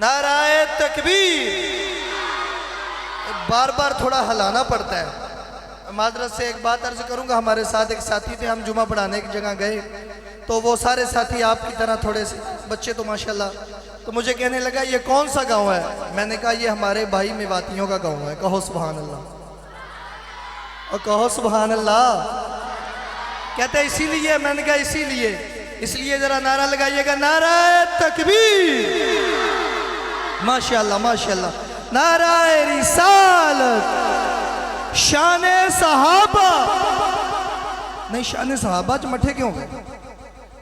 नाराए तकबीर। बार बार थोड़ा हिलाना पड़ता है। माजरत से एक बात अर्ज करूंगा, हमारे साथ एक साथी थे, हम जुमा पढ़ाने की जगह गए तो वो सारे साथी आपकी तरह थोड़े से बच्चे तो माशाल्लाह, तो मुझे कहने लगा ये कौन सा गांव है। मैंने कहा ये हमारे भाई मेवातियों का गांव है। कहो सुभान अल्लाह, और कहो सुभान अल्लाह। कहते इसीलिए, मैंने कहा इसीलिए, इसलिए जरा नारा लगाइएगा, नाराए तकबीर। माशाल्लाह माशाल्लाह। नाराए रिसालत, शाने सहाबा। नहीं, शाने सहाबा च मठे क्यों गए?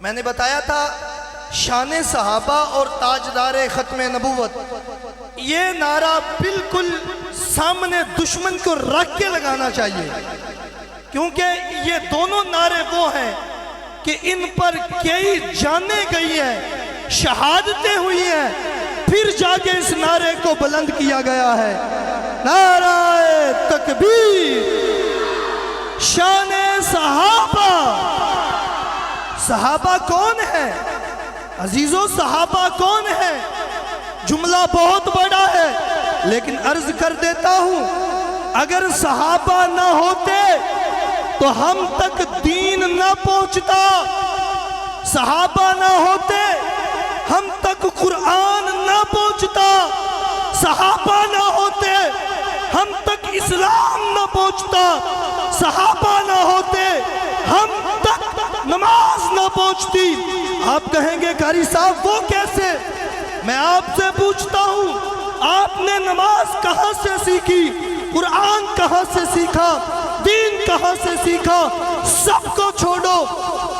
मैंने बताया था शाने सहाबा और ताजदारे खत्म नबूवत, ये नारा बिल्कुल सामने दुश्मन को रख के लगाना चाहिए, क्योंकि ये दोनों नारे वो हैं कि इन पर कई जाने गई हैं, शहादतें हुई हैं, फिर जाके इस नारे को बुलंद किया गया है। नाराए तकबीर, शाने सहाबा। सहाबा कौन है अजीजों? सहाबा कौन है? जुमला बहुत बड़ा है, लेकिन अर्ज कर देता हूं, अगर सहाबा ना होते तो हम तक दीन ना पहुंचता। सहाबा ना होते हम तक कुरान ना पहुंचता। सहाबा ना होते हम तक इस्लाम ना पहुंचता। सहाबा ना होते हम तक नमाज ना पहुंचती। आप कहेंगे कारी साहब वो कैसे? मैं आपसे पूछता हूं, आपने नमाज कहां से सीखी? कुरान कहां से सीखा? दीन कहां से सीखा? सबको छोड़ो,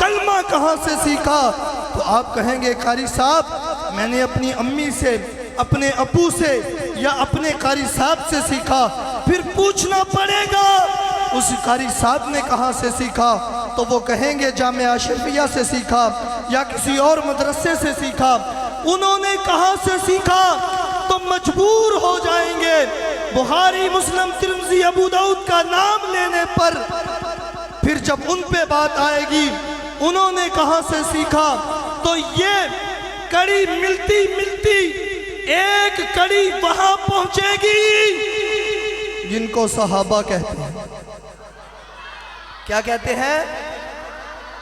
कलमा कहां से सीखा? तो आप कहेंगे कारी साहब मैंने अपनी अम्मी से, अपने अबू से या अपने कारी साहब से सीखा। फिर पूछना पड़ेगा उस कारी साहब ने कहां से सीखा, तो वो कहेंगे जामिया अशरफिया से सीखा या किसी और मदरसे से सीखा। उन्होंने कहां से सीखा? तो मजबूर हो जाएंगे बुखारी, मुस्लिम, तिरमिज़ी, अबू दाऊद का नाम लेने पर। फिर जब उन पे बात आएगी उन्होंने कहां से सीखा, तो ये कड़ी मिलती मिलती एक कड़ी वहां पहुंचेगी जिनको सहाबा कहते हैं। क्या कहते हैं?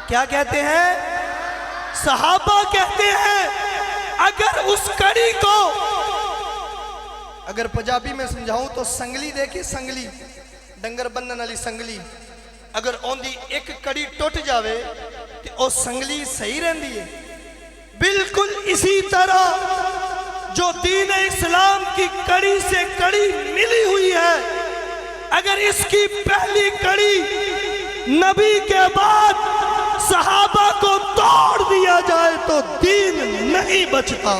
क्या कहते हैं? सहाबा कहते हैं। अगर उस कड़ी को, अगर पंजाबी में समझाऊं तो संगली देखी, संगली डंगर बन्नन वाली संगली, अगर ओंदी एक कड़ी टूट जावे तो वो संगली सही रहती है। बिल्कुल इसी तरह जो दीन इस्लाम की कड़ी से कड़ी मिली हुई है, अगर इसकी पहली कड़ी नबी के बाद सहाबा को तोड़ दिया जाए तो दीन नहीं बचता।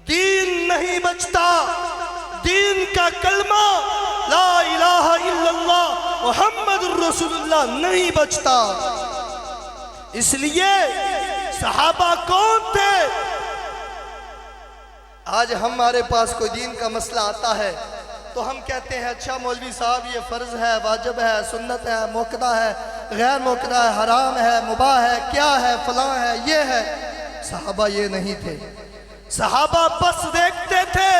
दीन नहीं बचता। दीन का कलमा ला इलाहा इल्लल्लाह मुहम्मदुर रसूलुल्लाह नहीं बचता। इसलिए सहाबा कौन थे? आज हमारे पास कोई दीन का मसला आता है तो हम कहते हैं अच्छा मौलवी साहब ये फ़र्ज है, वाजिब है, सुन्नत है, मोकदा है, गैर मोकदा है, हराम है, मुबाह है, क्या है, फलां है, ये है। सहाबा ये नहीं थे। सहाबा बस देखते थे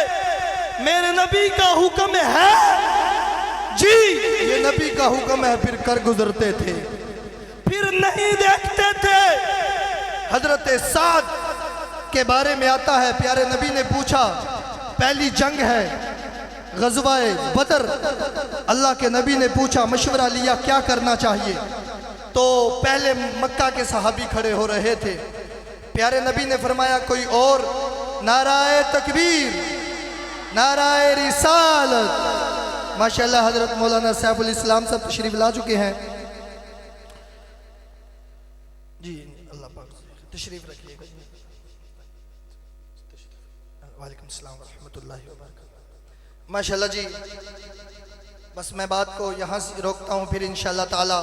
मेरे नबी का हुक्म है जी, ये नबी का हुक्म है, फिर कर गुजरते थे। फिर नहीं देखते थे। हजरत साद के बारे में आता है, प्यारे नबी ने पूछा, पहली जंग है गज़वाए बदर, अल्लाह के नबी ने पूछा, मशवरा लिया क्या करना चाहिए, तो पहले मक्का के सहाबी खड़े हो रहे थे। प्यारे नबी ने फरमाया कोई और? नाराए तकबीर, नाराए रिसालत। माशाल्लाह हजरत मौलाना सैफुल इस्लाम सब तशरीफ ला चुके हैं जी, अल्लाह पाक तशरीफ रखिएगा। वालेकुम सलाम व रहमतुल्लाहि व बरकातहू। माशाल्लाह जी, बस मैं बात को यहाँ से रोकता हूँ, फिर इंशाअल्लाह ताला